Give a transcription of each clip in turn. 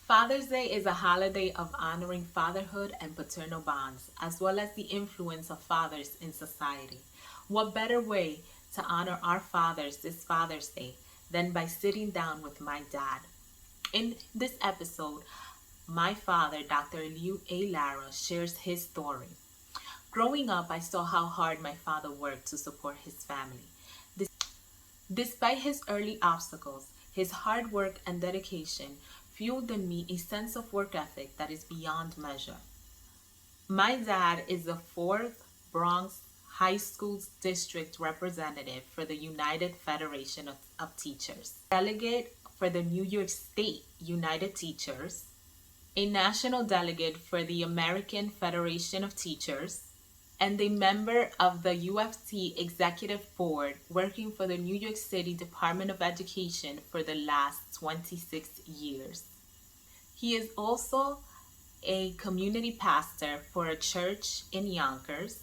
Father's Day is a holiday of honoring fatherhood and paternal bonds, as well as the influence of fathers in society. What better way to honor our fathers this Father's Day than by sitting down with my dad? In this episode, my father, Dr. Eliu A Lara, shares his story. Growing up, I saw how hard my father worked to support his family. Despite his early obstacles, his hard work and dedication fueled in me a sense of work ethic that is beyond measure. My dad is the fourth Bronx High School District Representative for the United Federation of Teachers, delegate for the New York State United Teachers, a national delegate for the American Federation of Teachers, and a member of the UFT Executive Board working for the New York City Department of Education for the last 26 years. He is also a community pastor for a church in Yonkers,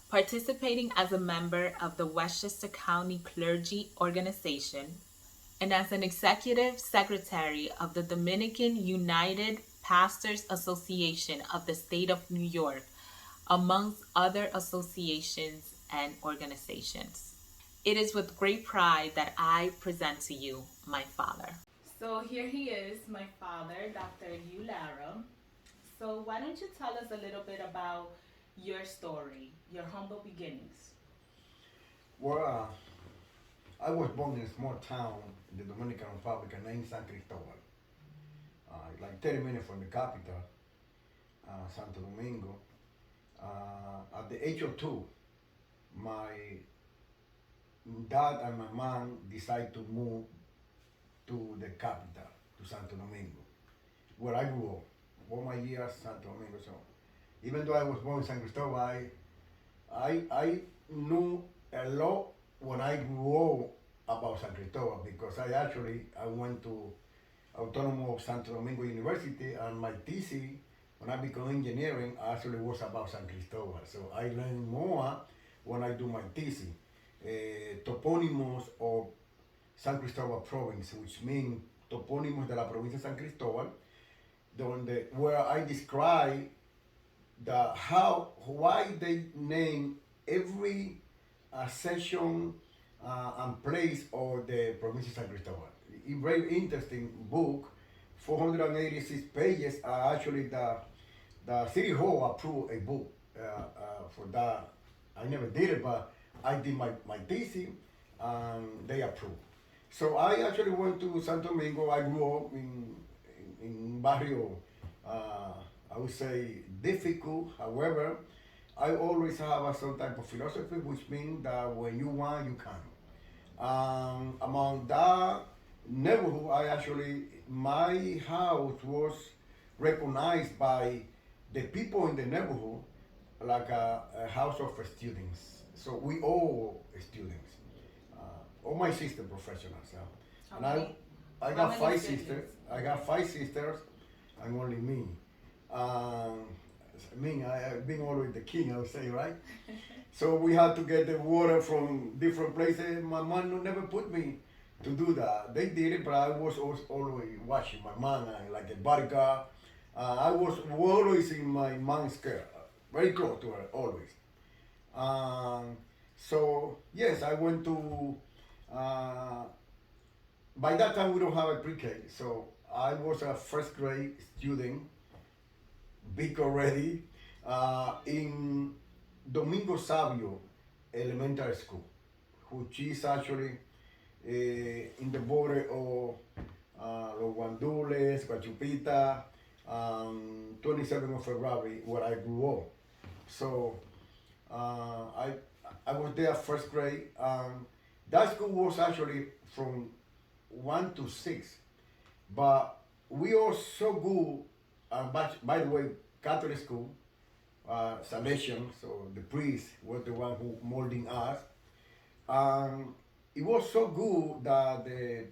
participating as a member of the Westchester County Clergy Organization, and as an executive secretary of the Dominican United Pastors Association of the state of New York, amongst other associations and organizations. It is with great pride that I present to you my father. So here he is, my father, Dr. Eliu Lara. So why don't you tell us a little bit about your story, your humble beginnings? Well, I was born in a small town in the Dominican Republic named San Cristobal, like 30 minutes from the capital, Santo Domingo. At the age of 2, my dad and my mom decided to move to the capital, to Santo Domingo, where I grew up. All my years, Santo Domingo. So even though I was born in San Cristobal, I knew a lot when I grew up about San Cristobal because I went to Autonomous of Santo Domingo University, and my thesis when I became engineering actually was about San Cristobal. So I learned more when I do my thesis. Topónimos of San Cristobal province, which means topónimos de la provincia de San Cristobal, where I describe why they name every section and place of the province of San Cristobal. A very interesting book, 486 pages. Actually, the city hall approved a book for that. I never did it, but I did my thesis and they approved. So I actually went to Santo Domingo. I grew up in barrio, I would say difficult. However, I always have some type of philosophy, which means that when you want, you can. Among that neighborhood, my house was recognized by the people in the neighborhood like a house of students. So we all students. All my sisters professionals. And I got 5 sisters. I got 5 sisters, and only me. I've been always the king, I would say, right? So we had to get the water from different places. My mom never put me to do that. They did it, but I was always watching my mom like a bodyguard. I was always in my mom's care, very close to her, always. So yes, I went to. By that time, we don't have a pre-K, so I was a first grade student, big already, in Domingo Savio Elementary School, which is actually in the border of Los Guandules, Guachupita, 27th of February, where I grew up. So I was there first grade. That school was actually from 1 to 6, but we were so good. By the way, Catholic school, Salesian, so the priest was the one who molding us. It was so good that the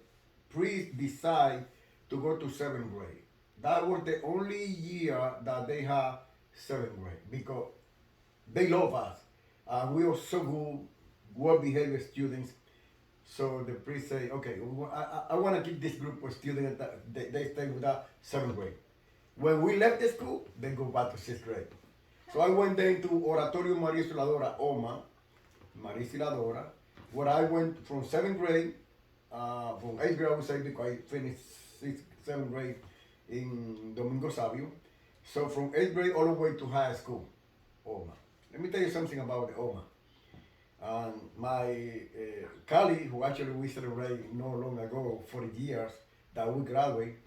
priest decided to go to 7th grade. That was the only year that they had 7th grade because they love us. We were so good, well-behaved students. So the priest say, okay, I want to keep this group of students that they stay with that 7th grade. When we left the school, they go back to 6th grade. So I went there to Oratorio Maria Auxiliadora, OMA, Maria Auxiliadora, where I went from 7th grade, from 8th grade I would say because I finished 6th, 7th grade in Domingo Savio. So from 8th grade all the way to high school, OMA. Let me tell you something about the OMA. My colleague, who actually we celebrated not long ago, 40 years that we graduated.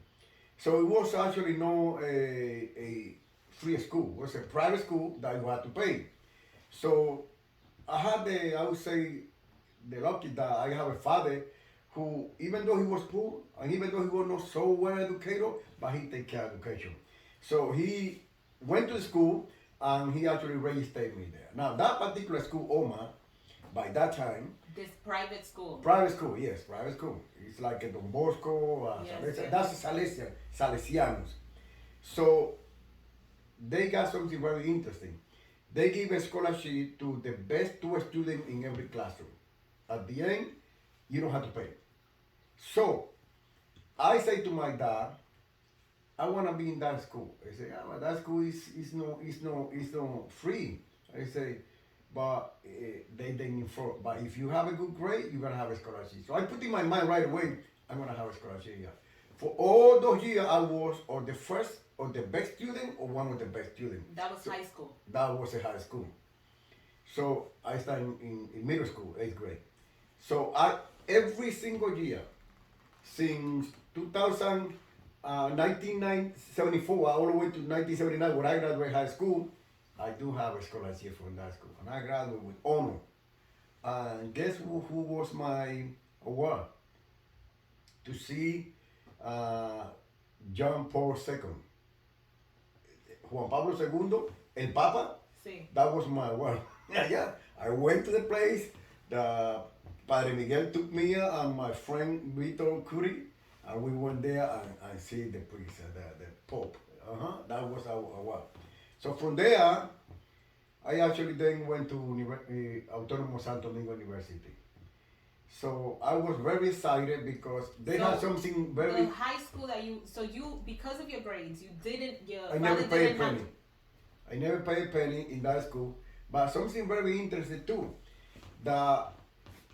So it was actually not a free school. It was a private school that you had to pay. So I had I would say, the lucky that I have a father who, even though he was poor, and even though he was not so well educated, but he take care of education. So he went to school and he actually registered me there. Now that particular school, OMA, by that time. This private school. Private school, yes, private school. It's like a Don Bosco, yes. That's Salesianos. So they got something very interesting. They give a scholarship to the best 2 students in every classroom. At the end, you don't have to pay. So I say to my dad, I want to be in that school. I say, but that school is no free. I say, but they inform. But if you have a good grade, you're gonna have a scholarship. So I put in my mind right away, I'm gonna have a scholarship here. For all those years, I was or the first or the best student or one of the best students. That was high school. That was a high school. So I started in middle school, 8th grade. So every single year since 1974 all the way to 1979 when I graduated high school, I do have a scholarship from that school. And I graduated with honor. And guess who was my award? To see John Paul II. Juan Pablo II, El Papa, sí. That was my award. Yeah, I went to the place, the Padre Miguel took me and my friend Vito Curi, and we went there and see the priest, the Pope. That was our award. So from there, I actually then went to Autónomo Santo Domingo University. So I was very excited because they had something very. The high school that you because of your grades, you didn't. I never paid a penny. I never paid a penny in that school, but something very interesting too, that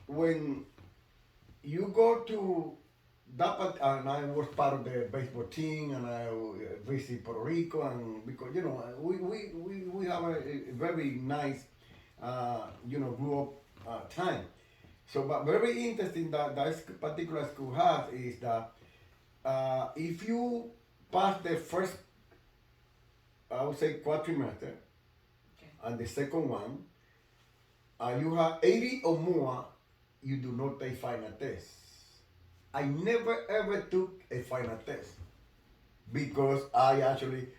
when you go to that part, and I was part of the baseball team, and I visited Puerto Rico, and because we have a very nice grew up time. So, but very interesting that particular school has is that if you pass the first, I would say, quadrimester, and the second one, you have 80 or more, you do not take final test. I never ever took a final test because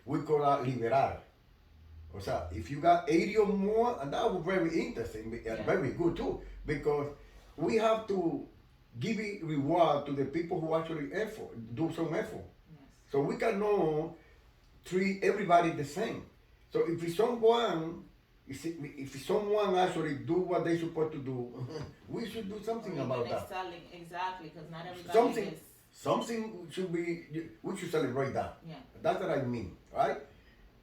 we call that liberal. O sea, if you got 80 or more, and that was very interesting and very good too, because we have to give it reward to the people who actually do some effort. Yes. So we cannot treat everybody the same. So if someone actually do what they're supposed to do, we should do something about that. Exactly, because not everybody is. Something should be, we should celebrate that. Yeah. That's what I mean, right?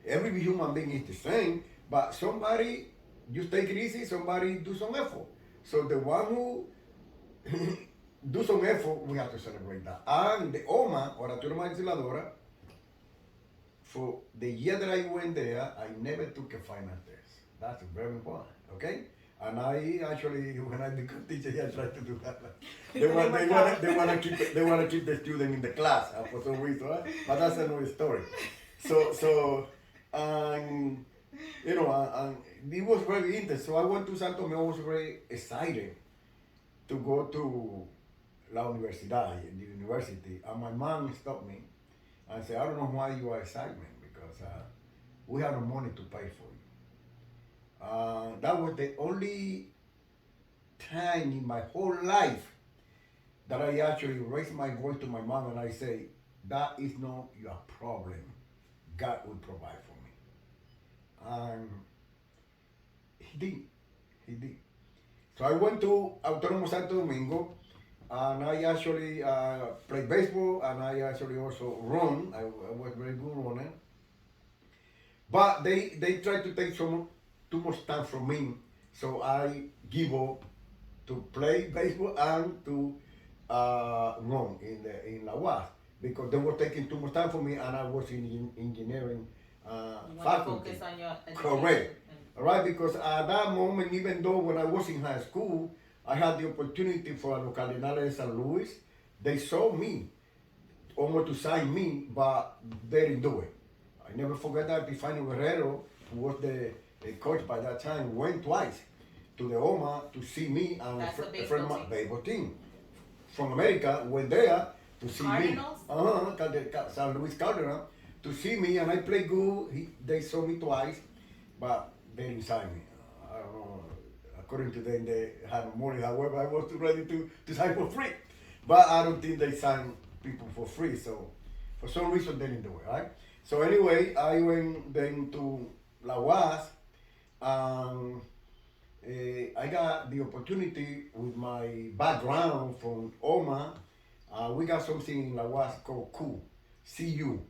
Every human being is the same, but somebody just take it easy, somebody do some effort. So the one who do some effort, we have to celebrate that. And the OMA, Oratorio Maria Auxiliadora, for the year that I went there, I never took a final test. That's very important, okay? And I actually, when I become teacher, I tried to do that. They want to keep the student in the class for some reason, right? But that's another story. So and it was very interesting. So I went to Santo Domingo. I was very excited to go to La Universidad, the university. And my mom stopped me and said, I don't know why you are excited, because we have no money to pay for you. That was the only time in my whole life that I actually raised my voice to my mom and I say, that is not your problem. God will provide for me. And he did. So I went to Autónomo Santo Domingo, and I actually play baseball, and I actually also run. I was very good runner. But they try to take too much time from me, so I give up to play baseball and to run in La UAS because they were taking too much time for me, and I was in engineering You want to faculty. focus on your education. Correct. All right, because at that moment, even though when I was in high school, I had the opportunity for a localidad in San Luis. They saw me, almost to sign me, but they didn't do it. I never forget that Epifano Guerrero, who was the coach by that time, went twice to the OMA to see me, and That's a a friend of my baseball baseball team from America went there to see Cardinals? me. San Luis Cardinals to see me, and I played good. They saw me twice, but they didn't sign me. I don't know. According to them, they had money. However, I was too ready to sign for free. But I don't think they sign people for free. So for some reason, they didn't do it, right? So anyway, I went then to La UAS, and I got the opportunity with my background from OMA. We got something in La UAS called CU,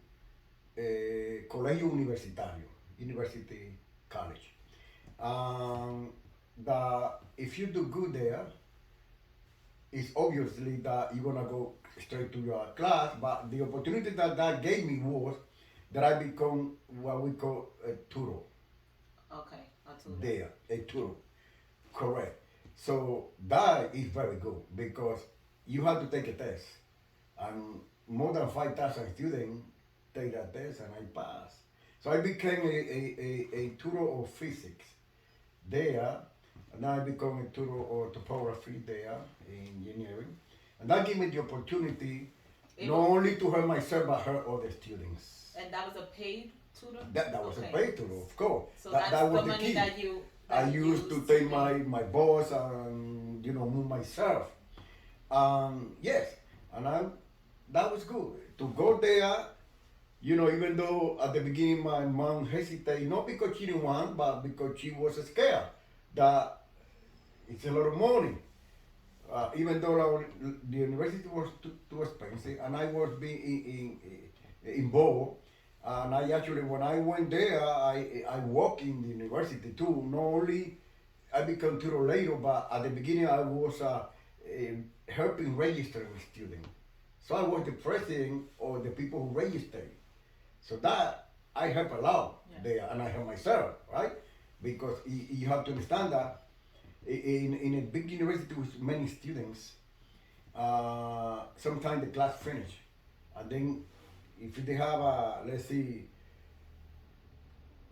Colegio Universitario, University College. That if you do good there, it's obviously that you're gonna go straight to your class. But the opportunity that gave me was that I become what we call a tutor. Okay, a tutor. There, a tutor. Correct. So that is very good because you have to take a test, and more than 5,000 students take that test, and I passed. So I became a tutor of physics there, and I become a tutor of topography there in engineering, and that gave me the opportunity not only to help myself but help other students. And that was a paid tutor? That was Okay. a paid tutor, of course. So that that's was the the money key. that you I used to take my boss and move myself. Yes, and that was good to go there. Even though at the beginning my mom hesitated, not because she didn't want, but because she was scared that it's a lot of money. Even though the university was too expensive, and I was being involved. And I actually, when I went there, I worked in the university too. Not only I became tutor later, but at the beginning I was helping registering students. So I was the president of the people who registered. So that I help a lot there, and I help myself, right? Because you have to understand that in a big university with many students, sometimes the class finish, and then if they have let's see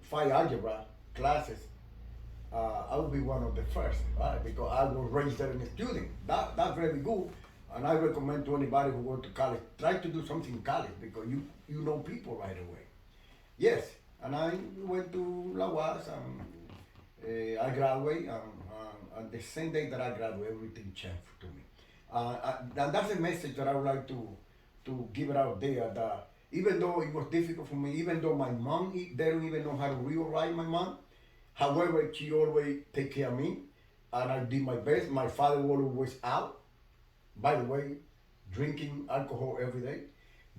5 algebra classes, I will be one of the first, right? Because I was registered a student. That's very good, and I recommend to anybody who go to college, try to do something in college because you know people right away. Yes, and I went to La UAS, and I graduated, and the same day that I graduated, everything changed to me. And that's a message that I would like to give it out there, that even though it was difficult for me, even though my mom, they don't even know how to read or write, my mom, however, she always take care of me, and I did my best. My father was always out, by the way, drinking alcohol every day.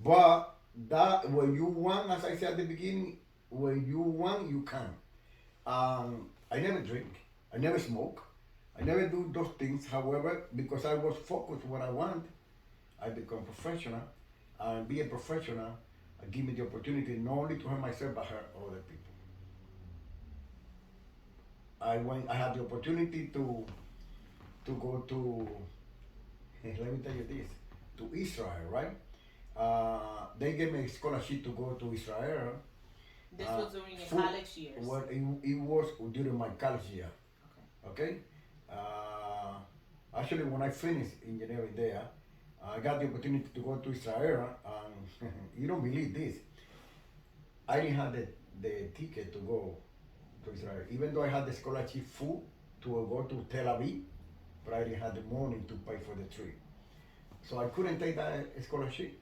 But that when you want, as I said at the beginning, when you want, you can. I never drink, I never smoke, I never do those things. However, because I was focused what I want, I become professional, and be a professional, give me the opportunity not only to help myself but help other people. I had the opportunity to go to, let me tell you this, to Israel, right? They gave me a scholarship to go to Israel. This was during your college years? Well, it was during my college year. Okay? Actually, when I finished engineering there, I got the opportunity to go to Israel, and you don't believe this. I didn't have the ticket to go to Israel, even though I had the scholarship full to go to Tel Aviv, but I didn't have the money to pay for the trip. So I couldn't take that scholarship.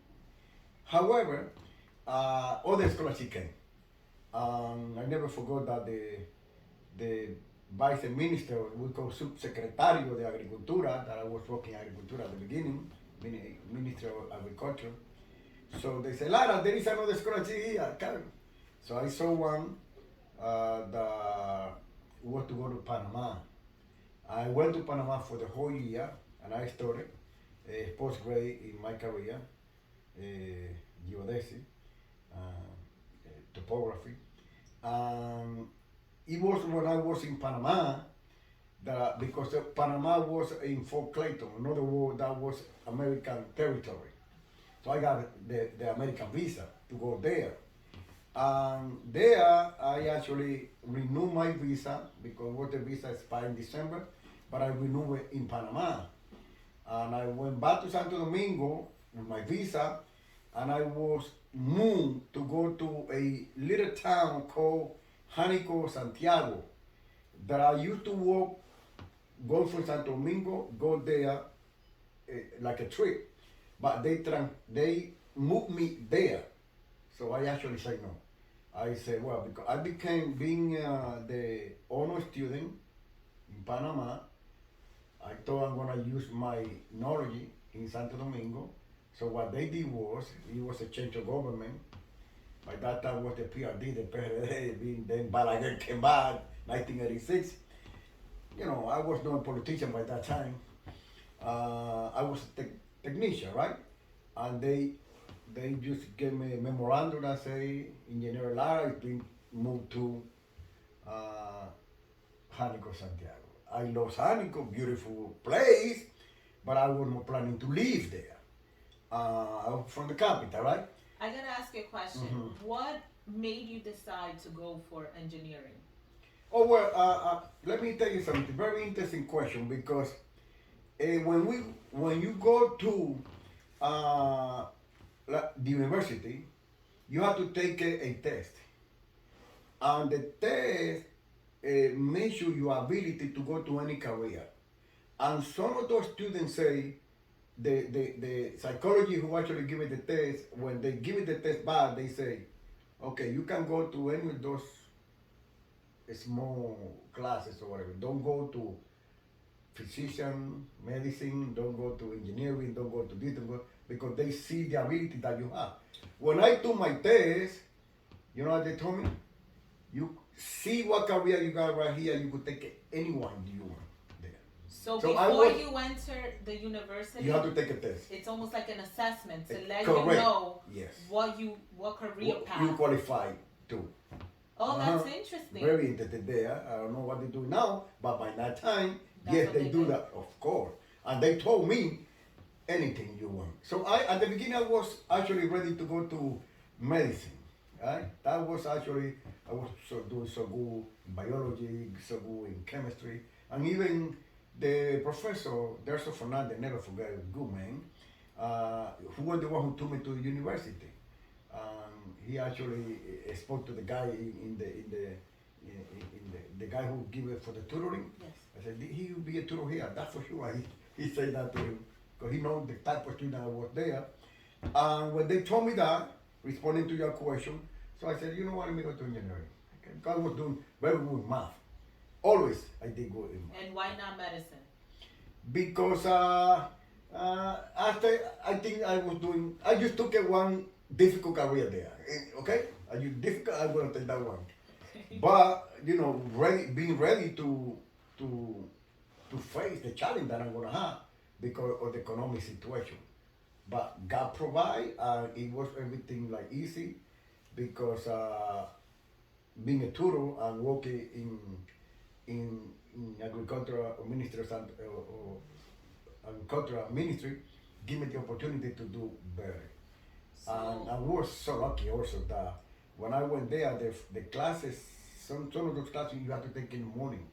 However, other scholarship came. I never forgot that the vice minister, we call subsecretario de Agricultura, that I was working agricultura at the beginning, Minister of Agriculture. So they say, Lara, there is another scholarship here. Come. So I saw one that was to go to Panama. I went to Panama for the whole year, and I studied post-grade in my career, geodesy, topography. It was when I was in Panama that because Panama was in Fort Clayton, in other words, that was American territory. So I got the American visa to go there. And there I actually renewed my visa because what the visa expired in December, but I renewed it in Panama. And I went back to Santo Domingo with my visa, and I was moved to go to a little town called Janico, Santiago, that I used to walk, go from Santo Domingo, go there like a trip. But they moved me there. So I actually said no. I said, well, because I became being the honor student in Panama, I thought I'm gonna use my knowledge in Santo Domingo. So what they did was, it was a change of government. By that time was the PRD, the PRD, then Balaguer came back, 1986. You know, I was not a politician by that time. I was a technician, right? And they just gave me a memorandum that say Engineer Lara is being moved to Janico, Santiago. I love Janico, beautiful place, but I was not planning to live there. I'm from the capital, right? I gotta ask you a question. Mm-hmm. What made you decide to go for engineering? Oh well, let me tell you something. Very interesting question because when you go to the university, you have to take a test, and the test measures your ability to go to any career. And some of those students say the psychology who actually give it the test, when they give it the test back, they say, okay, you can go to any of those small classes or whatever. Don't go to physician, medicine, don't go to engineering, don't go to this, don't go, because they see the ability that you have. When I took my test, you know what they told me? You see what career you got right here, you could take anyone you want there. So before you enter the university, you have to take a test. It's almost like an assessment to let correct. You know yes. what career path you qualify to. Oh, that's interesting. Very interested there. I don't know what they do now, but by that time, yes, they do that, of course. And they told me anything you want. So at the beginning, I was actually ready to go to medicine. Right? That was actually, I was doing so good in biology, so good in chemistry, and even the professor, Derso Fernandez, never forget, good man, who was the one who took me to the university. He actually spoke to the guy in the guy who gave it for the tutoring. Yes. I said, he will be a tutor here, that's for sure. He said that to him, because he knows the type of student I was there. And when they told me that, responding to your question, so I said, you know what, let me go to engineering. Because I was doing very good with math. Always I did good in math. And why not medicine? Because after I think I just took one difficult career there. Okay? I'm going to take that one. But, you know, being ready to face the challenge that I'm going to have because of the economic situation. But God provide, it was everything like easy because being a tutor and working in agricultural ministry or agricultural ministry give me the opportunity to do better. And I was so lucky also that when I went there, the classes, some of those classes you have to take in the morning.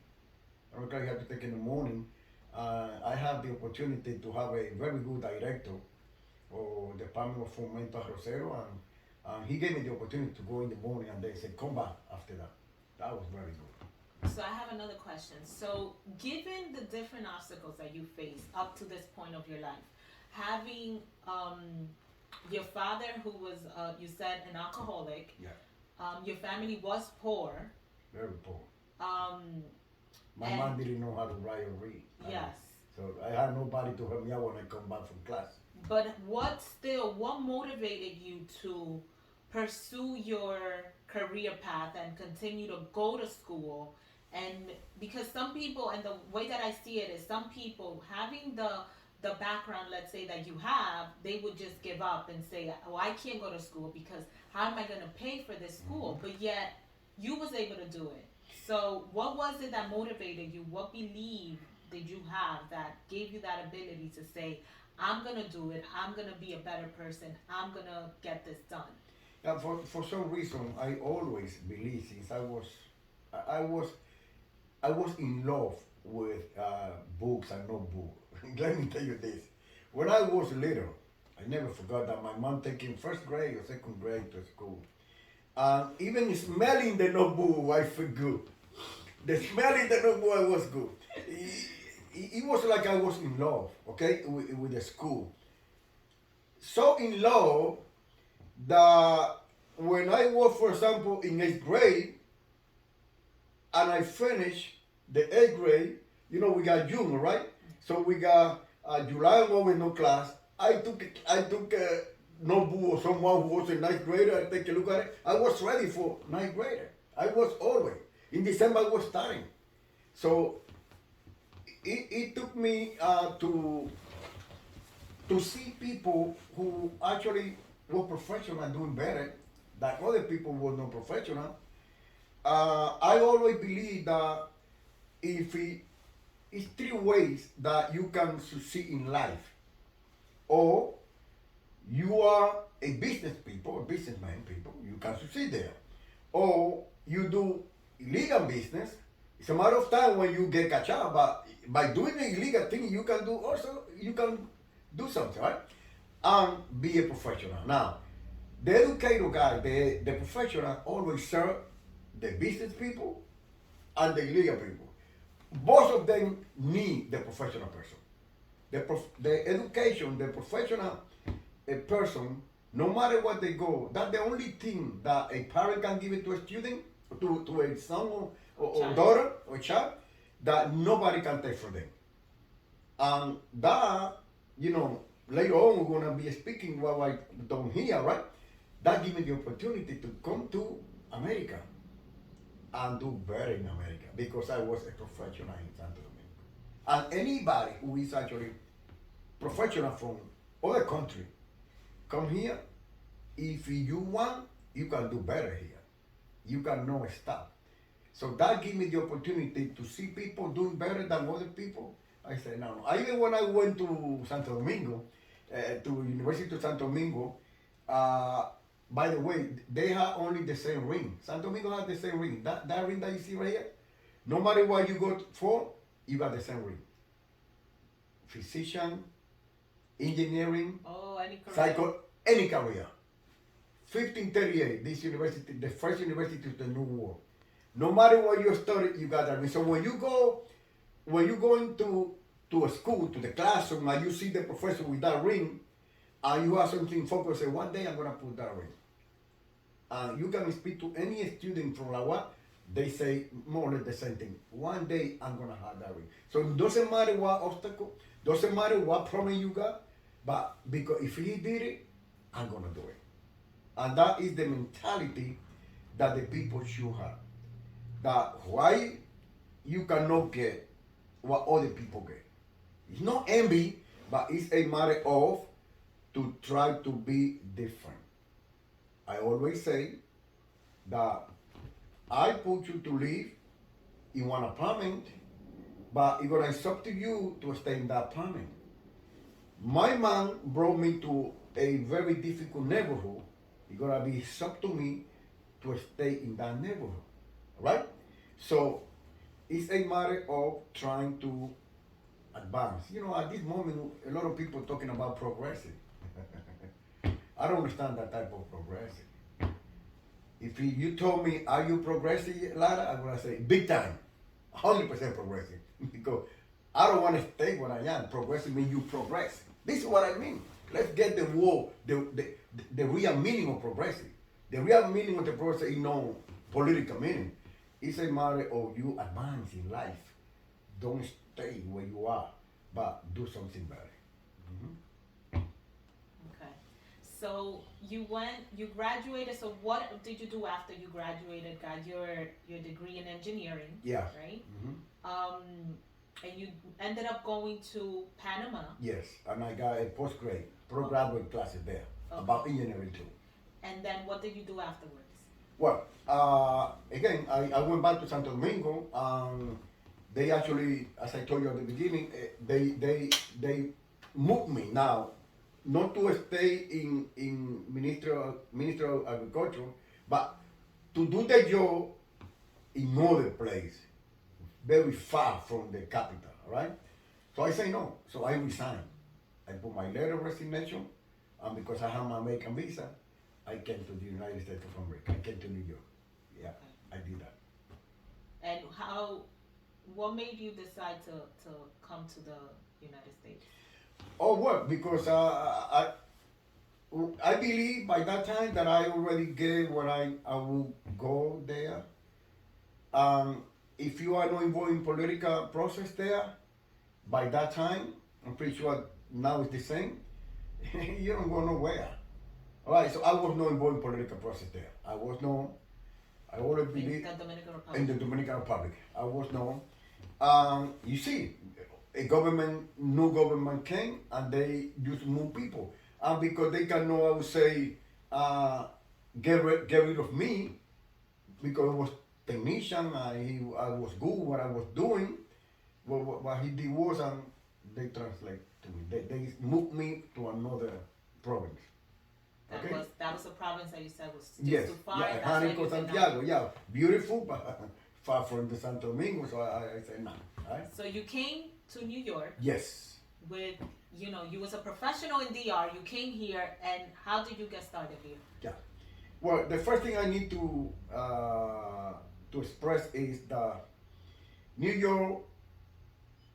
You have to take in the morning. I had the opportunity to have a very good director or Department of Fomento Arrocero, and he gave me the opportunity to go in the morning, and they said, come back after that. That was very good. So I have another question. So given the different obstacles that you faced up to this point of your life, having your father who was, you said, an alcoholic, yeah. Your family was poor. Very poor. My mom didn't know how to write or read. Yes. So I had nobody to help me out when I come back from class. But what motivated you to pursue your career path and continue to go to school? And because some people, and the way that I see it is, some people having the background, let's say that you have, they would just give up and say, "Oh, I can't go to school because how am I going to pay for this school?" But yet you was able to do it. So what was it that motivated you? What belief did you have that gave you that ability to say, I'm gonna do it, I'm gonna be a better person, I'm gonna get this done? Yeah, for some reason, I always believed since I was, I was in love with books and notebooks. Let me tell you this: when I was little, I never forgot that my mom taking first grade or second grade to school, and even smelling the notebook, I feel good. The smell in the notebook was good. It was like I was in love, okay, with the school. So in love that when I was, for example, in 8th grade, and I finished the 8th grade, we got June, right? So we got July and August no class. I took a notebook of someone who was a 9th grader. I take a look at it. I was ready for 9th grader. I was always. In December I was starting. So it took me to see people who actually were professional and doing better than other people who were not professional. I always believe that it's 3 ways that you can succeed in life. Or you are a businessman people, you can succeed there. Or you do illegal business. It's a matter of time when you get catch up, but by doing the illegal thing, you can do something, right? And be a professional. Now, the educator guy, the professional, always serve the business people and the illegal people. Both of them need the professional person. The education, the professional person, no matter what they go, that's the only thing that a parent can give it to a student, to a son or daughter or child, that nobody can take from them. And that, later on we're gonna be speaking what I done here, right? That gives me the opportunity to come to America and do better in America because I was a professional in Santo Domingo. And anybody who is actually professional from other country, come here. If you want, you can do better here. You can not stop. So that gave me the opportunity to see people doing better than other people. I said, no. Even when I went to Santo Domingo, to University of Santo Domingo, by the way, they have only the same ring. Santo Domingo has the same ring. That ring that you see right here, no matter what you go for, you got the same ring. Physician, engineering, any career. 1538, this university, the first university of the New World. No matter what you study, you got that ring. So when you go into a school, to the classroom, and you see the professor with that ring, and you have something focused, say, one day I'm gonna put that ring. And you can speak to any student from Lawa, they say more or less the same thing. One day I'm gonna have that ring. So it doesn't matter what obstacle, doesn't matter what problem you got, but because if he did it, I'm gonna do it. And that is the mentality that the people should have. That why you cannot get what other people get. It's not envy, but it's a matter of to try to be different. I always say that I put you to live in one apartment, but it's up to you to stay in that apartment. My mom brought me to a very difficult neighborhood. It's gonna be up to me to stay in that neighborhood, right? So it's a matter of trying to advance. At this moment, a lot of people talking about progressive. I don't understand that type of progressive. If you told me, are you progressive, Lara? I'm gonna say big time, 100% progressive. Because I don't want to stay where I am. Progressive means you progress. This is what I mean. Let's get the real meaning of progressive. The real meaning of the progressive is no political meaning. It's a matter of you advance in life. don't stay where you are, but do something better. Okay. So you graduated. So what did you do after you graduated? Got your degree in engineering. Yeah. Right. And you ended up going to Panama. Yes, and I got a postgrad, postgraduate classes there about engineering too. And then what did you do afterwards? Well, again, I went back to Santo Domingo. They actually, as I told you at the beginning, they moved me now, not to stay in Ministry of Agriculture, but to do the job in other place, very far from the capital, right? So I say no. So I resigned. I put my letter of resignation, and because I have my American visa, I came to the United States of America. I came to New York. Yeah, I did that. And what made you decide to come to the United States? Oh, well, because I believe by that time that I already gave what I will go there. If you are not involved in political process there, by that time, I'm pretty sure now it's the same, you don't go nowhere. All right, so I was not involved in political process there. I always believe In the Dominican Republic. in the Dominican Republic. I was known. You see, new government came and they used to move people. And because they cannot, I would say, get rid of me because I was technician, I was good what I was doing. What he did was, they translate to me. They moved me to another province. That was a province that you said was yes, too far. Yeah, Janico, Santiago, yeah, beautiful, but far from the Santo Domingo. So I said no. Right? So you came to New York. Yes. With you was a professional in DR. You came here, and how did you get started here? Yeah. Well, the first thing I need to express is that New York,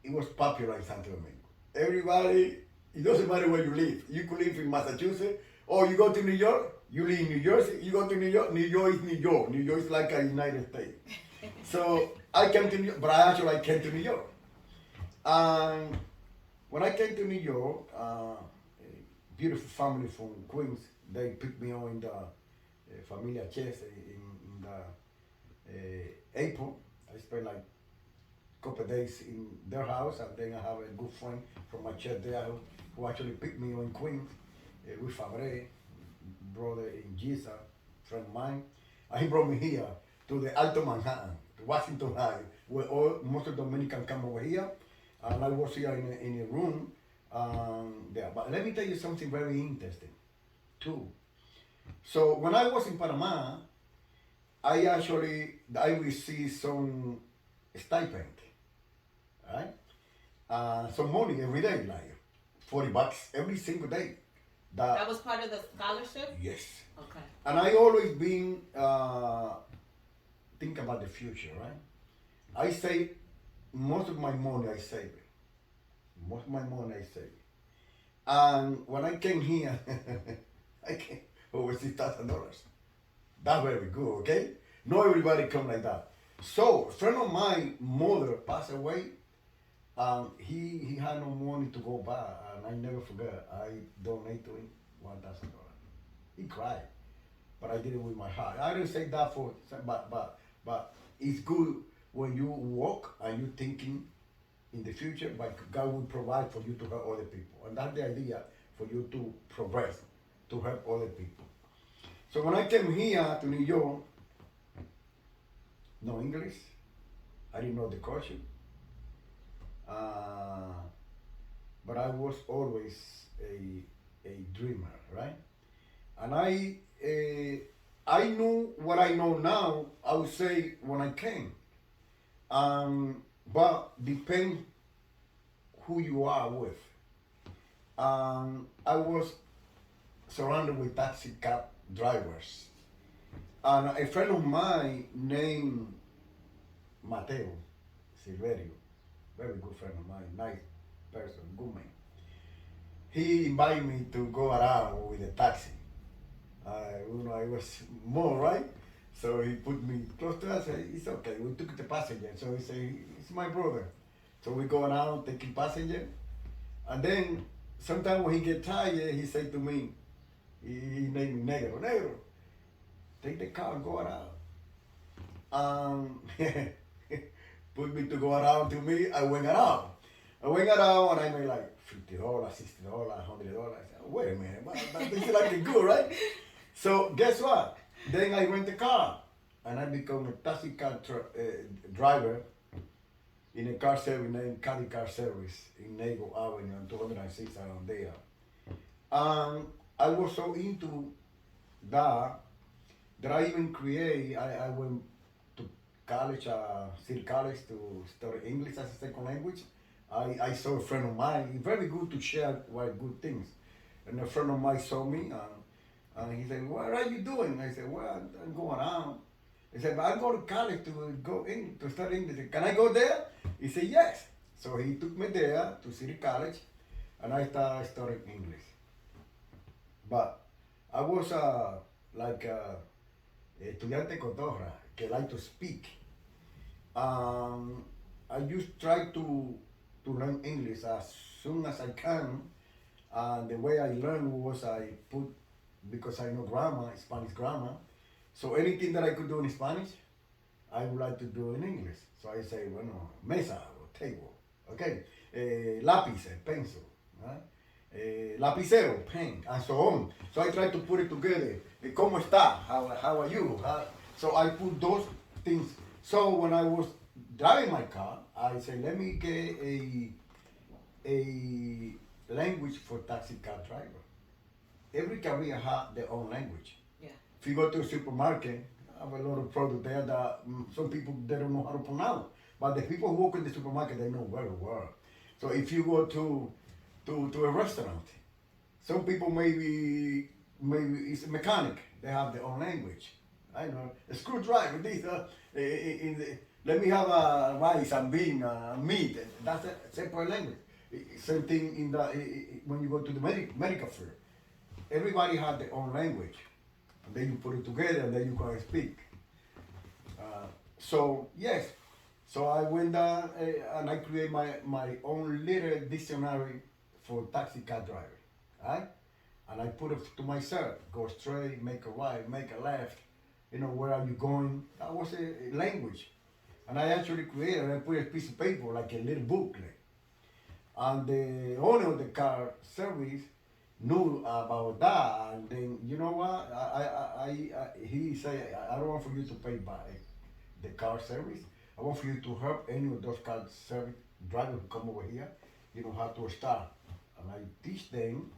it was popular in Santo Domingo. Everybody, it doesn't matter where you live. You could live in Massachusetts, or you go to New York, you live in New Jersey, you go to New York is New York. New York is like a United States. So I came to New York, but I came to New York. And when I came to New York, a beautiful family from Queens, they picked me up in the Familia Chess in the April. I spent like a couple of days in their house, and then I have a good friend from my church there who actually picked me up in Queens with Fabre, brother in Jesus, friend of mine. And he brought me here to the Alto Manhattan, to Washington High, where most of the Dominicans come over here. And I was here in a room there. But let me tell you something very interesting, too. So when I was in Panama, I received some stipend, right? Some money every day, like $40 every single day. That was part of the scholarship? Yes. Okay. And I always been think about the future, right? I save most of my money. I save it. Most of my money I save. And when I came here, I came over $6,000. That's very good, okay? Not everybody come like that. So, a friend of mine, mother passed away. He had no money to go back, and I never forget. I donated to him $1,000. He cried, but I did it with my heart. I didn't say that but it's good when you walk and you're thinking in the future, but God will provide for you to help other people, and that's the idea for you to progress, to help other people. So when I came here to New York, no English, I didn't know the culture. But I was always a dreamer, right? And I knew what I know now, I would say, when I came. But depend who you are with. I was surrounded with taxi cab drivers. And a friend of mine named Mateo Silverio, very good friend of mine, nice person, good man. He invited me to go around with a taxi. I was more, right? So he put me close to us. Said, it's okay. We took the passenger. So he said, it's my brother. So we go around taking passenger. And then sometimes when he get tired, he say to me, he named me Negro, Negro, take the car and go around. Put me to go around to me, I went around. I went around and I made like $50, $60, $100. Wait a minute, but this is like good, right? So guess what? Then I rent the car and I become a taxi car driver in a car service named Cali Car Service in Nagle Avenue on 206 around there. I was so into that I even I went to college, City College, to study English as a second language. I saw a friend of mine, very good to share good things. And a friend of mine saw me and he said, what are you doing? I said, well, I'm going around. He said, but I'm going to college to study English. Can I go there? He said, yes. So he took me there to City College and I started studying English. But I was estudiante cotorra, que like to speak. I just try to learn English as soon as I can. And the way I learned was because I know grammar, Spanish grammar. So anything that I could do in Spanish, I would like to do in English. So I say, bueno, mesa or table, okay? Lápiz, pencil, right? Lapicero, pen, and so on. So I try to put it together. ¿Cómo está? How are you? So I put those things. So when I was driving my car, I said, let me get a language for taxi car driver. Every career has their own language. Yeah. If you go to a supermarket, I have a lot of products there that some people they don't know how to pronounce. But the people who work in the supermarket, they know very well. So if you go to a restaurant, some people maybe it's a mechanic. They have their own language. I know a screwdriver. Let me have a rice and bean, meat. That's a separate language. Same thing when you go to the medical field. Everybody has their own language. And then you put it together and then you can speak. So yes, so I went down and I create my own little dictionary for taxi cab driver, right? And I put it to myself, go straight, make a right, make a left, where are you going? That was a language. And I actually created, I put a piece of paper, like a little booklet. And the owner of the car service knew about that, and then you know what? He said, I don't want for you to pay by the car service. I want for you to help any of those car service drivers who come over here. You know how to start, and I teach them.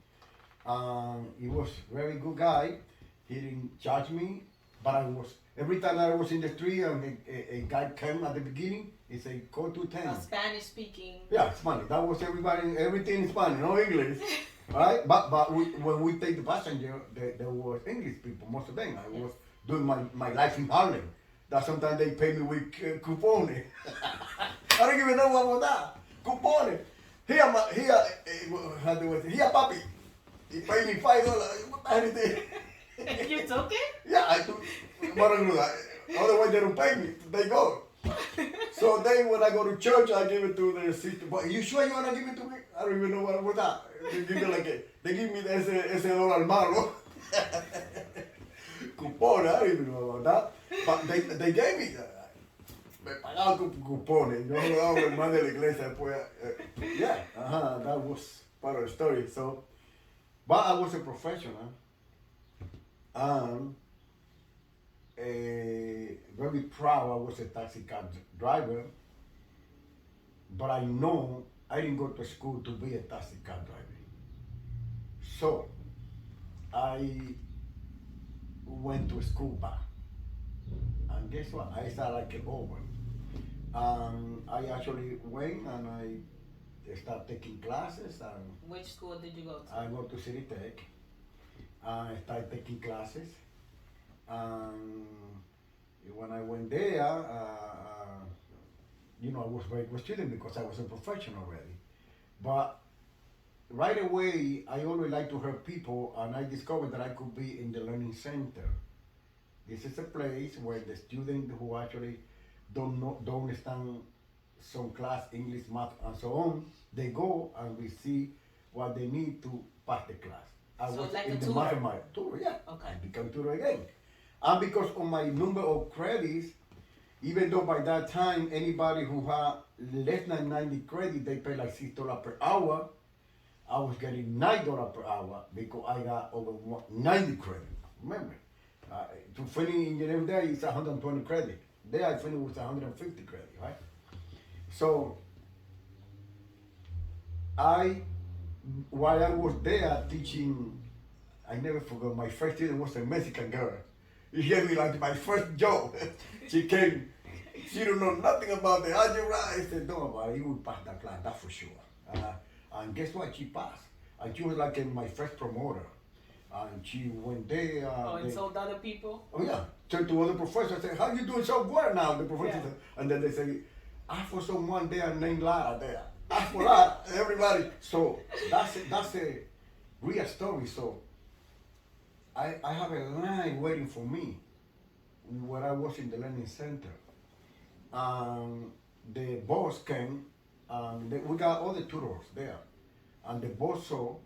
He was very good guy. He didn't charge me, but every time I was in the street and a guy came at the beginning, he said, "Go to 10." Spanish speaking. Yeah, Spanish. That was everything in Spanish, no English. Right? But when we take the passenger, there was English people, most of them. I was doing my life in Harlem. That sometimes they pay me with coupons. I don't even know what was that. Coupons. Here, papi. He paid me $5. Anything. You took it? Yeah, I took. Otherwise, they don't pay me. They go. So then when I go to church, I give it to the sister. But you sure you want to give it to me? I don't even know what was that. They give me ese dólar malo. Coupon, I don't even know about that. But they gave me that. Me pagaban con cupones. Yo lo daba hermano de la iglesia después. Yeah, that was part of the story. So, but I was a professional. Very proud I was a taxi cab driver, but I know I didn't go to school to be a taxi cab driver. So I went to school back, and guess what? I started like an old one. I actually went and I started taking classes. And which school did you go to? I go to City Tech. I started taking classes. When I went there, I was very good student because I was a professional already. But right away, I always like to help people, and I discovered that I could be in the learning center. This is a place where the students who actually don't understand some class, English, math, and so on, they go and we see what they need to pass the class. I So was like in a the tutor? mathematics tutor, yeah. Okay. I become tutor again. And because of my number of credits, even though by that time anybody who had less than 90 credits, they pay like $6 per hour. I was getting $9 per hour because I got over 90 credits. Remember, to finish engineering there is 120 credits. There I finished with 150 credits, right? So while I was there teaching, I never forgot my first student was a Mexican girl. She gave me like my first job. She came, she don't know nothing about the algebra. I said, don't worry about it, you will pass that class, that's for sure. And guess what? She passed. And she was like my first promoter. And she went there. And told other people? Oh yeah, turned to other professors and said, how you doing so well now? The professor Yeah. said, and then they say, ask for someone there named Lara there. Ask for Lara, everybody. So that's a real story. So I have a line waiting for me where I was in the learning center. The boss came, and we got all the tutors there. And the boss saw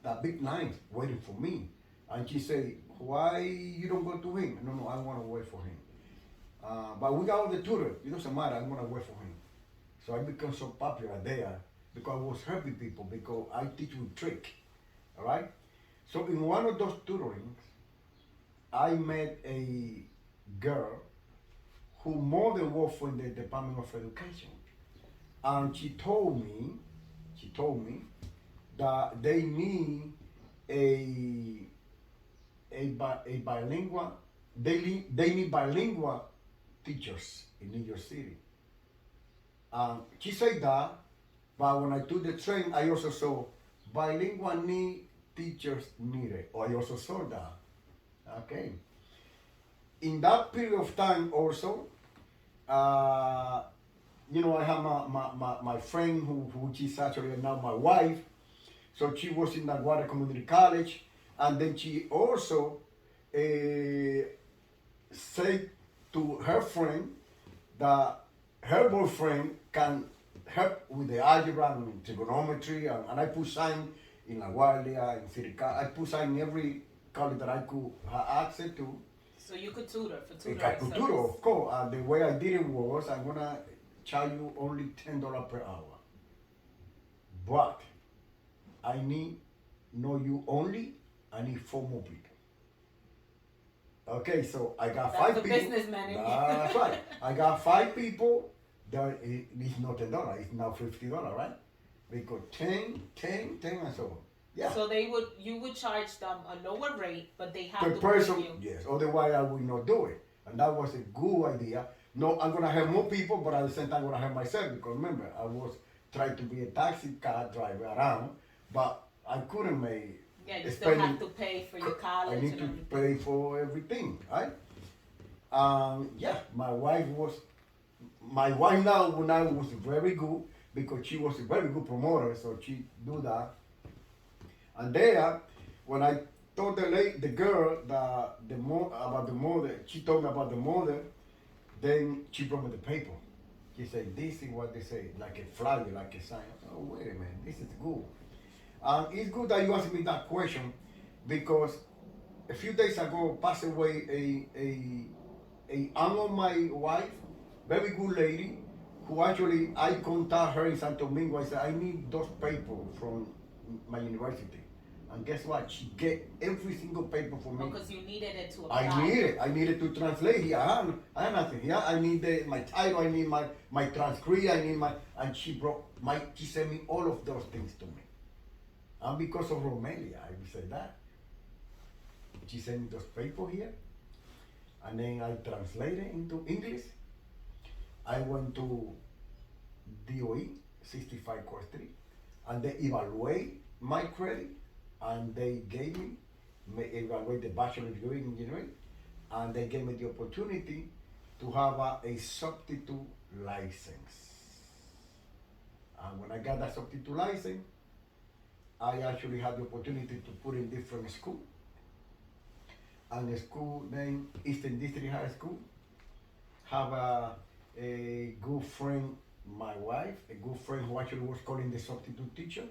that big line waiting for me. And she said, why you don't go to him? No, I want to wait for him. But we got all the tutors. It doesn't matter, I want to wait for him. So I become so popular there because I was helping people because I teach with trick. All right? So in one of those tutorings, I met a girl who mother worked for the Department of Education. And she told me that they need a bilingual, they need bilingual teachers in New York City. She said that, but when I took the train, I also saw bilingual need teachers needed. Or I also saw that. Okay. In that period of time also, I have my friend who is actually now my wife. So she was in Naguará Community College, and then she also said to her friend that her boyfriend can help with the algebra and trigonometry, and I put sign in LaGuardia, in City College. I put sign in every college that I could have access to. So you could tutor for tutoring I could tutor, of course. The way I did it was I'm gonna charge you only $10 per hour, but I need know you only. I need 4 more people. Okay, so I got That's 5 the people. businessman in you. That's right. I got 5 people. That it's not $10. It's now $50, right? Because 10, and so on. Yeah. So you would charge them a lower rate, but they have Per to person, pay you. yes. Otherwise, I would not do it. And that was a good idea. No, I'm gonna have more people, but at the same time, I'm gonna have myself. Because remember, I was trying to be a taxi car driver around, but I couldn't make. Yeah, you still have to pay for your I college need and to everything. pay for everything, right? Yeah, my wife now was very good because she was a very good promoter, so she do that. And there, when I told the girl about the mother, she told me about the mother, then she brought me the paper. She said, this is what they say, like a flyer, like a sign. I said, oh, wait a minute, this is good. It's good that you asked me that question because a few days ago passed away a aunt of my wife, very good lady, who actually I contact her in Santo Domingo. I said, I need those papers from my university. And guess what? She get every single paper for me. Because you needed it to apply. I needed to translate here. I have nothing here. I need my title, I need my transcript, and she sent me all of those things to me. And because of Romelia, I would say that. She sent me those papers here, and then I translated into English. I went to DOE, 65 course 3, and they evaluate my credit, and they gave me, evaluate the bachelor degree in engineering, and they gave me the opportunity to have a substitute license. And when I got that substitute license, I actually had the opportunity to put in different schools. And a school named Eastern District High School have a good friend my wife, a good friend who actually was calling the substitute teacher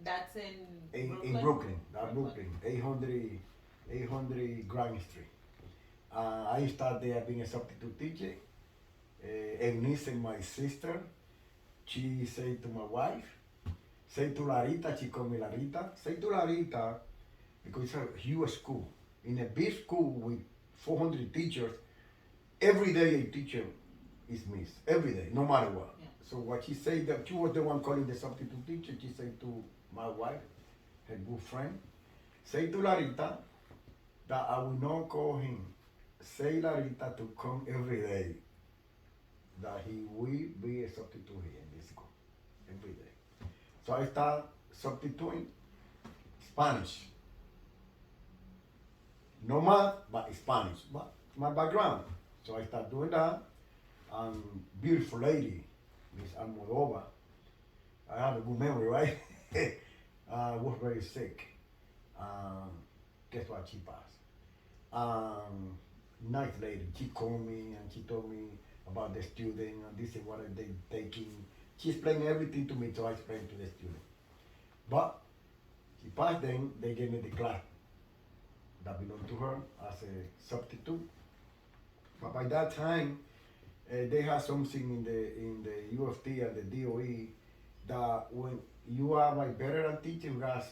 That's in in Brooklyn, Brooklyn, 800 Grand Street. I started there being a substitute teacher. Eunice, my sister, she said to my wife, say to Larita, she called me Larita, say to Larita, because it's a huge school. In a big school with 400 teachers, every day a teacher is missed. Every day, no matter what. Yeah. So what she said, that she was the one calling the substitute teacher, she said to my wife, her good friend, say to Larita that I will not call him. Say Larita to come every day. That he will be a substitute here in this school every day. So I start substituting Spanish. No math, but Spanish. But my background. So I start doing that. And beautiful lady, Miss Almodovar. I have a good memory, right? I was very sick. Guess what? She passed. Nice lady. She called me and she told me about the student and this is what are they taking. She explained everything to me, so I explained to the student. But she passed, then they gave me the class that belonged to her as a substitute. But by that time, they had something in the UFT and the DOE that when you are my veteran teacher, you got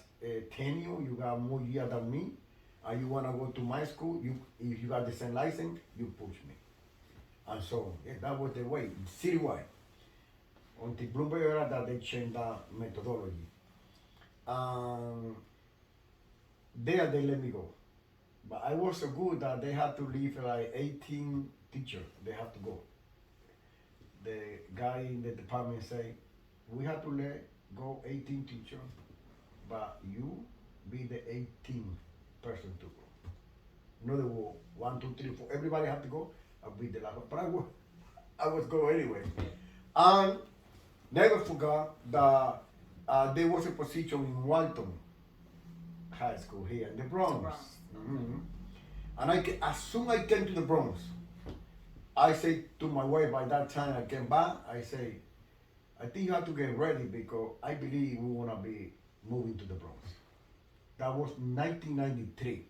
tenure, you got more years than me, and you wanna go to my school, if you got the same license, you push me. And so that was the way, citywide. Until Bloomberg era that they changed that methodology. There they let me go. But I was so good that they had to leave like 18 teachers, they have to go. The guy in the department said, we have to let go 18 teachers, but you be the 18th person to go. No, there were 1, 2, 3, 4, everybody had to go. I'll be the last one, but I was go anyway. And never forgot that there was a position in Walton High School here in the Bronx. Mm-hmm. And as soon as I came to the Bronx, I said to my wife, by that time I came back, I say, I think you have to get ready because I believe we want to be moving to the Bronx. That was 1993.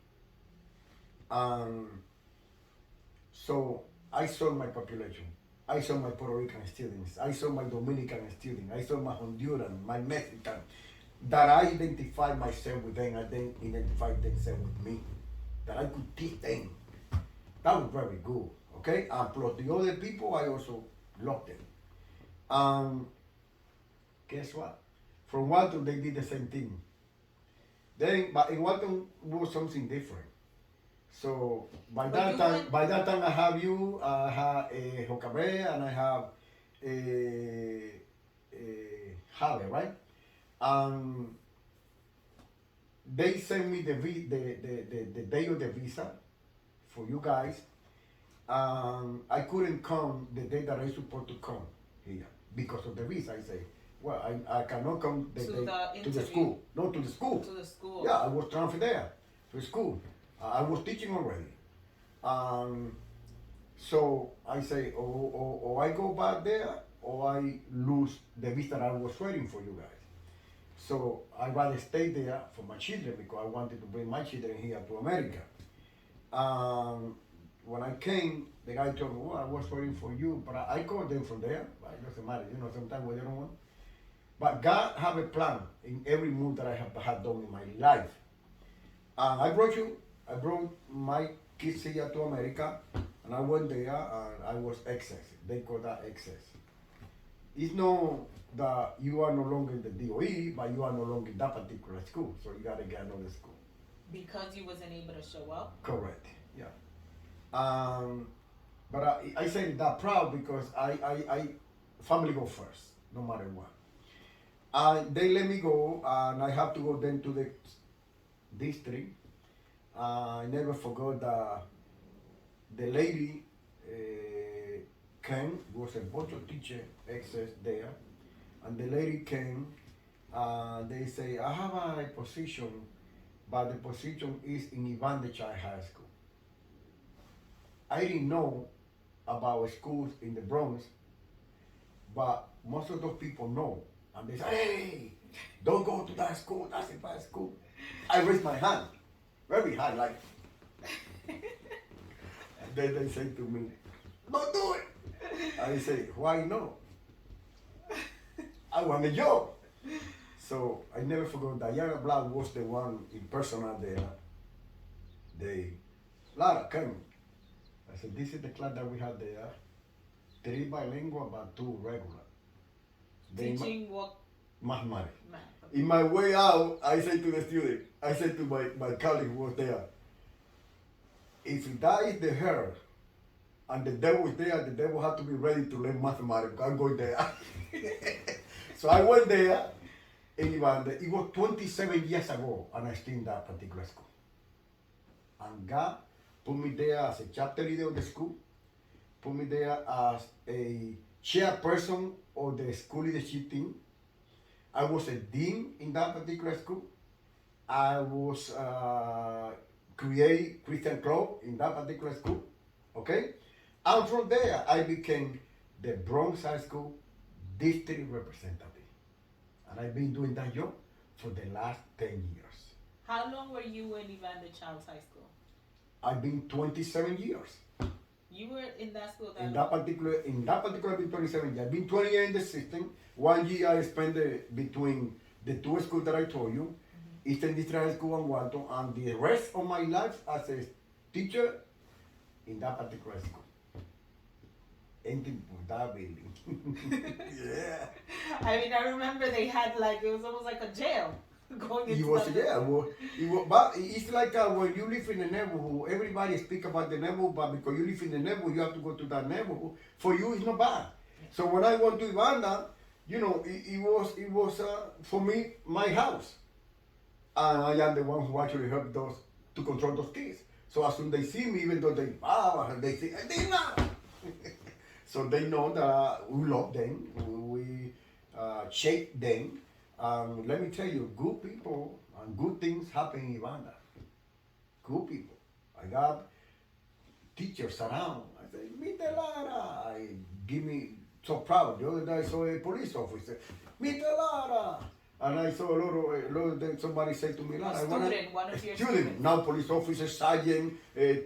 So I saw my population. I saw my Puerto Rican students. I saw my Dominican students. I saw my Honduran, my Mexican. That I identified myself with them and they identified themselves with me. That I could teach them. That was very good. Okay? And plus the other people, I also loved them. Guess what? From Walton, they did the same thing. Then, but in Walton was something different. So by that time, I have you, I have Jocabe, and I have Jave, right? They sent me the day of the visa for you guys. I couldn't come the day that I supposed to come here because of the visa. I say, well, I cannot come the day to the school. No, to the school. To the school. Yeah, I was transferred there to school. I was teaching already. So I say, or I go back there, or I lose the visa that I was waiting for you guys. So I rather stay there for my children because I wanted to bring my children here to America. When I came, the guy told me, well, I was waiting for you, but I called them from there. But it doesn't matter, sometimes we don't want. But God have a plan in every move that I have had done in my life. I brought my kids here to America, and I went there, and I was excess. They call that excess. It's not that you are no longer in the DOE, but you are no longer in that particular school, so you gotta get another school. Because you wasn't able to show up? Correct, yeah. But I say that proud because I family go first, no matter what. They let me go, and I have to go then to the district. I never forgot that the lady came, was a bunch of teacher excess there, and the lady came, they say, I have a position, but the position is in Evangelical High School. I didn't know about schools in the Bronx but most of those people know. And they say, hey, don't go to that school, that's a bad school. I raise my hand, very high, like. Then they say to me, don't do it. I say, why no? I want a job. So I never forgot Diana Black was the one in person at the Lara, come. I said, this is the class that we had there. 3 bilingual, but 2 regular. Teaching what? Mathematics. In my way out, I said to the student, I said to my colleague who was there, if that is the her and the devil is there, the devil had to be ready to learn mathematics. I'm going there. So I went there, and it was 27 years ago, and I still in that particular school. And God put me there as a chapter leader of the school, put me there as a chairperson of the school leadership team. I was a dean in that particular school. I was create Christian club in that particular school, okay? And from there, I became the Bronx High School district representative. And I've been doing that job for the last 10 years. How long were you in Evander Childs High School? I've been 27 years. You were in that school In that particular, I've been 27 years. I've been 20 years in the system. 1 year I spent between the 2 schools that I told you, Eastern District High School and Walton, and the rest of my life as a teacher in that particular school. Anything for that building. Yeah. I mean, I remember they had it was almost like a jail going into but it's like when you live in a neighborhood, everybody speak about the neighborhood, but because you live in the neighborhood, you have to go to that neighborhood. For you, it's not bad. So when I went to Ivanda, it was for me, my house. And I am the one who actually helped those to control those kids. So as soon as they see me, even though they say, Dina! So they know that we love them, we shape them. Let me tell you, good people and good things happen in Ivanda. Good people. I got teachers around. I say, Meet Lara. Give me so proud. The other day I saw a police officer. Meet Lara. And I saw a lot of them, somebody said to me, Lara, one of your students. Now police officers, sergeant,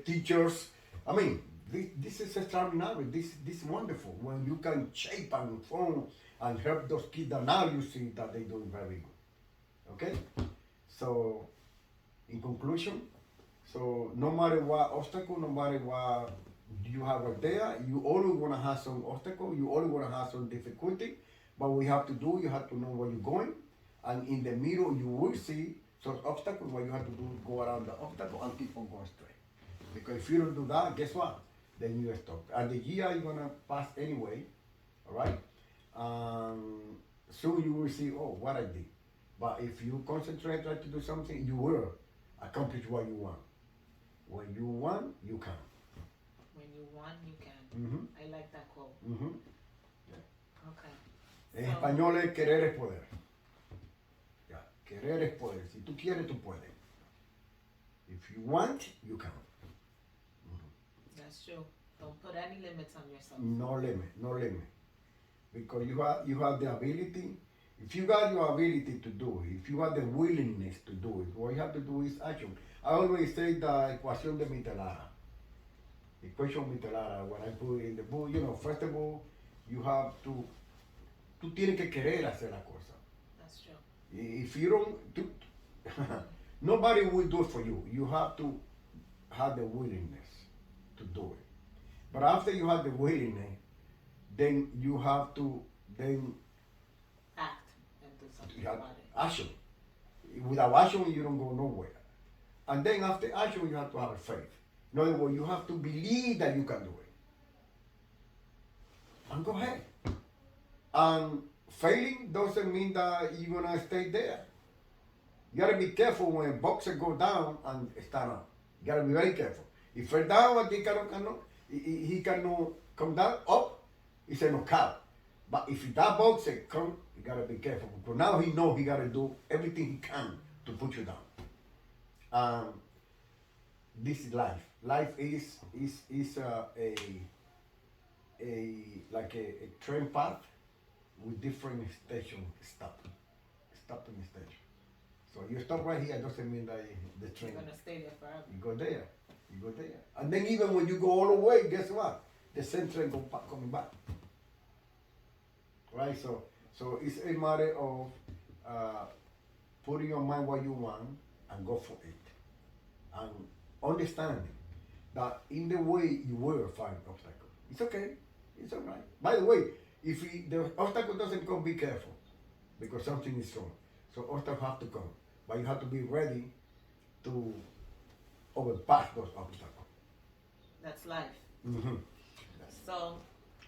teachers. I mean, this is extraordinary. This is wonderful when you can shape and form and help those kids that now you see that they're doing very good. Okay? So, in conclusion, so no matter what obstacle, no matter what you have right there, you always want to have some obstacle, you always want to have some difficulty, but what you have to do, you have to know where you're going, and in the middle you will see some obstacles. What you have to do is go around the obstacle and keep on going straight. Because if you don't do that, guess what? Then you stop. And the year you're gonna pass anyway, all right? Soon you will see, oh, what I did. But if you concentrate, try to do something, you will accomplish what you want. When you want, you can. When you want, you can. Mm-hmm. I like that quote. Mm-hmm. Yeah. Okay. En español es querer es poder. Yeah. Querer es poder. Si tú quieres, tú puedes. If you want, you can. That's true. Don't put any limits on yourself. No limit, no limit. Because you have the ability. If you got your ability to do it, if you have the willingness to do it, what you have to do is action. I always say the equation de Lara. Equation de Lara, when I put it in the book, first of all, you have to, tú tienes que querer hacer la cosa. That's true. If you don't, nobody will do it for you. You have to have the willingness to do it. But after you have the willingness, then you have to act and do something have about it. action. Without action, you don't go nowhere. And then after action, you have to have faith. In other words, you have to believe that you can do it. And go ahead. And failing doesn't mean that you're gonna stay there. You gotta be careful when a boxer go down and stand up. You gotta be very careful. If fell down, he cannot come down, up, it's a knockout. But if that boxer come, you gotta be careful. Because now he knows he gotta do everything he can to put you down. This is life. Life is like a train path. with different station stopping station. So you stop right here doesn't mean that the train. You're gonna stay there forever. You go there, and then even when you go all the way, guess what? The same train coming back. Right. So it's a matter of putting your mind what you want and go for it, and understanding that in the way you will find obstacle. It's okay. It's all right. By the way, if the obstacle doesn't come, be careful because something is wrong. So obstacles have to come, but you have to be ready to overpass those obstacles. That's life. Mm-hmm. So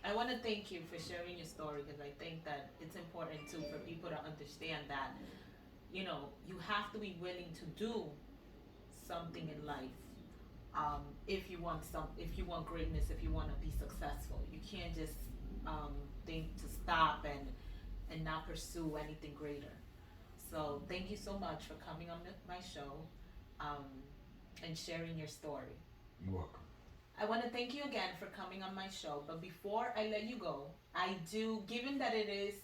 I want to thank you for sharing your story because I think that it's important too for people to understand that, you know, you have to be willing to do something in life. If you want greatness, if you want to be successful, you can't just think to stop and not pursue anything greater. So thank you so much for coming on my show and sharing your story. You're welcome. I want to thank you again for coming on my show. But before I let you go, I do, given that it is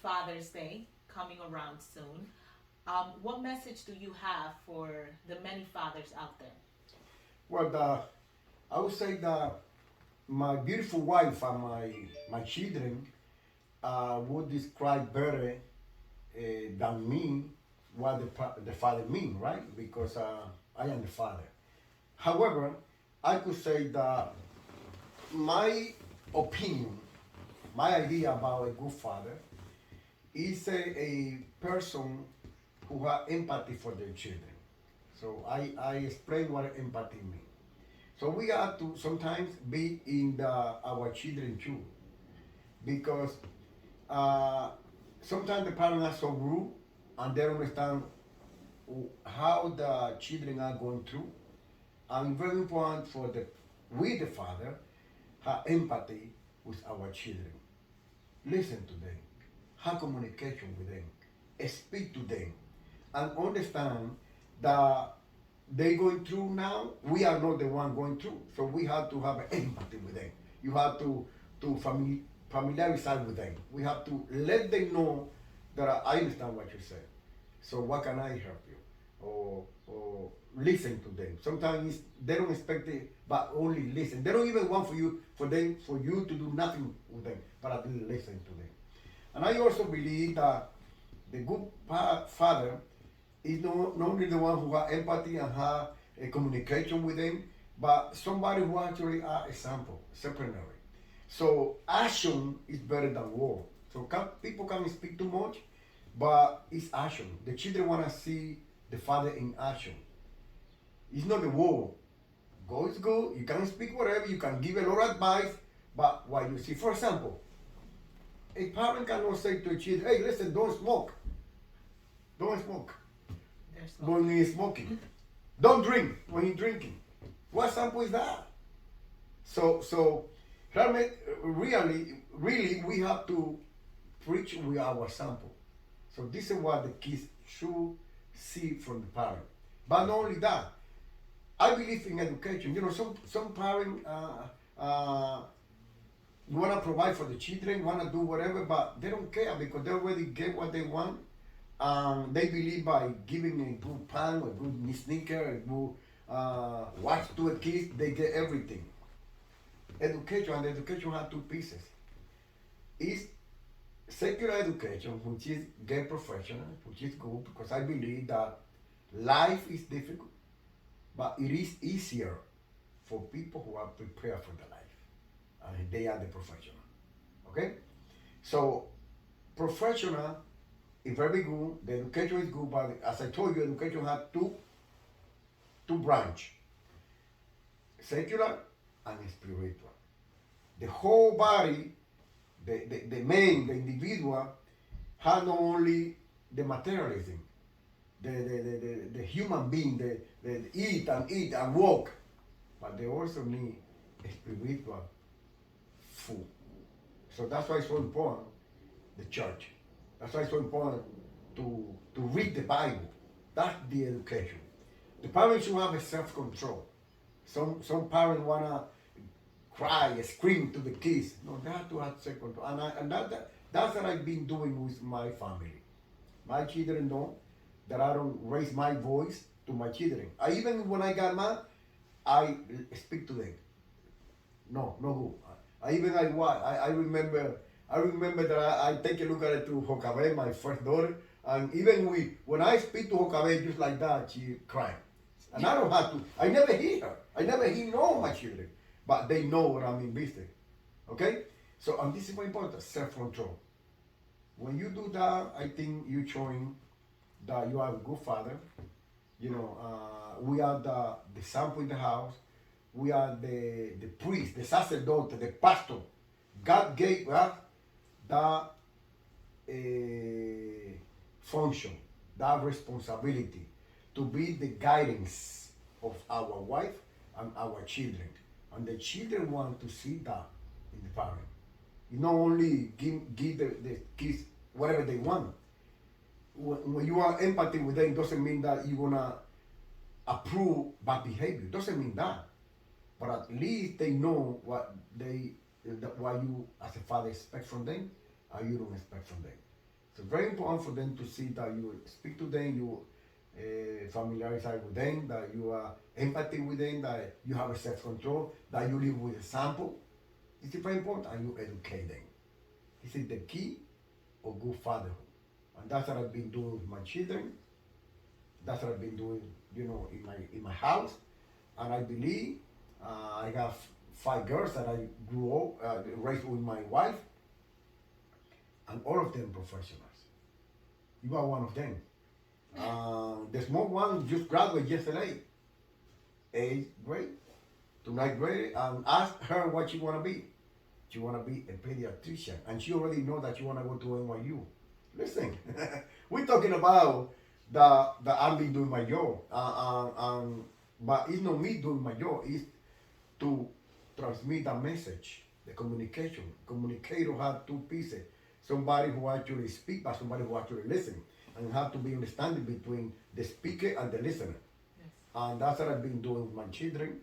Father's Day coming around soon, what message do you have for the many fathers out there? Well, I would say that my beautiful wife and my children would describe better than me what the father mean, right? Because I am the father. However, I could say that my opinion, my idea about a good father is a person who has empathy for their children. So I explain what empathy means. So we have to sometimes be in our children too, because sometimes the parents are so rude and they don't understand how the children are going through. And very important for we the father have empathy with our children. Listen to them, have communication with them, speak to them, and understand that they going through now. We are not the one going through, so we have to have empathy with them. You have to familiarize with them. We have to let them know that I understand what you said. So what can I help you? Or listen to them. Sometimes they don't expect it, but only listen. They don't even want for you to do nothing with them, but at least listen to them. And I also believe that the good father is not only the one who has empathy and has a communication with them, but somebody who actually are example, exemplary. So action is better than word. So people can speak too much, but it's action. The children want to see the father in action. It's not the word. Go is good. You can speak whatever. You can give a lot of advice, but what you see, for example, a parent cannot say to a child, "Hey, listen, don't smoke. Don't smoke." When he's smoking, don't drink when he's drinking. What example is that? So, really, we have to preach with our sample. So this is what the kids should see from the parent. But not only that, I believe in education. You know, some parents want to provide for the children, want to do whatever, but they don't care because they already get what they want. They believe by giving a good pants, a good sneaker, a good watch to a kid, they get everything. Education, and education has two pieces. It's secular education, which is get professional, which is good because I believe that life is difficult, but it is easier for people who are prepared for the life. And they are the professional. Okay? So, professional is very good, the education is good, but as I told you, education has two branches, secular and spiritual. The whole body, the man, the individual, has not only the materialism, the human being, the eat and walk, but they also need spiritual food. So that's why it's so important, the church. That's why it's so important to read the Bible. That's the education. The parents should have a self-control. Some parents wanna cry, scream to the kids. No, they have to have self-control, and that's what I've been doing with my family. My children know that I don't raise my voice to my children. Even when I got mad, I speak to them. No, no good. I remember that I take a look at it to Jocabe, my first daughter, and even when I speak to Jocabe just like that, she cry. And I don't have to. I never hear her. I never hear no my children, but they know what I'm investing. Okay, so and this is very important: self-control. When you do that, I think you're showing that you are a good father. You know, we are the sample in the house. We are the priest, the sacerdote, the pastor. God gave us that function, that responsibility to be the guidance of our wife and our children. And the children want to see that in the parent. You not only give the kids whatever they want. When you are empathy with them, doesn't mean that you're gonna approve bad behavior. Doesn't mean that. But at least they know what you as a father expect from them and you don't expect from them. So very important for them to see that you speak to them, you familiarize with them, that you are empathy with them, that you have a self-control, that you live with example. This is very important, and you educate them. This is the key of good fatherhood. And that's what I've been doing with my children. That's what I've been doing, in my house. And I believe I have 5 girls that I grew up, raised with my wife, and all of them professionals. You are one of them. The small one just graduated yesterday, 8th grade to 9th grade, and asked her what she want to be. She want to be a pediatrician, and she already know that she want to go to NYU. Listen, we're talking about that I've been doing my job, but it's not me doing my job. It's to transmit a message, the communication. Communicator have 2 pieces: somebody who actually speak, but somebody who actually listen, and have to be understanding between the speaker and the listener. Yes. And that's what I've been doing with my children.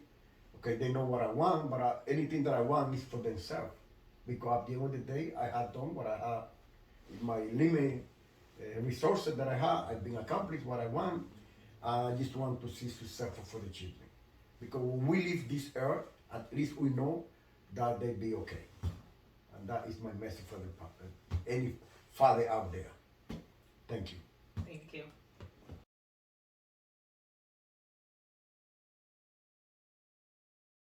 Okay, they know what I want, but anything that I want is for themselves. Because at the end of the day, I have done what I have. My limited resources that I have, I've been accomplished what I want. I just want to see successful for the children. Because when we leave this earth, at least we know that they be okay. And that is my message for any father out there. Thank you. Thank you.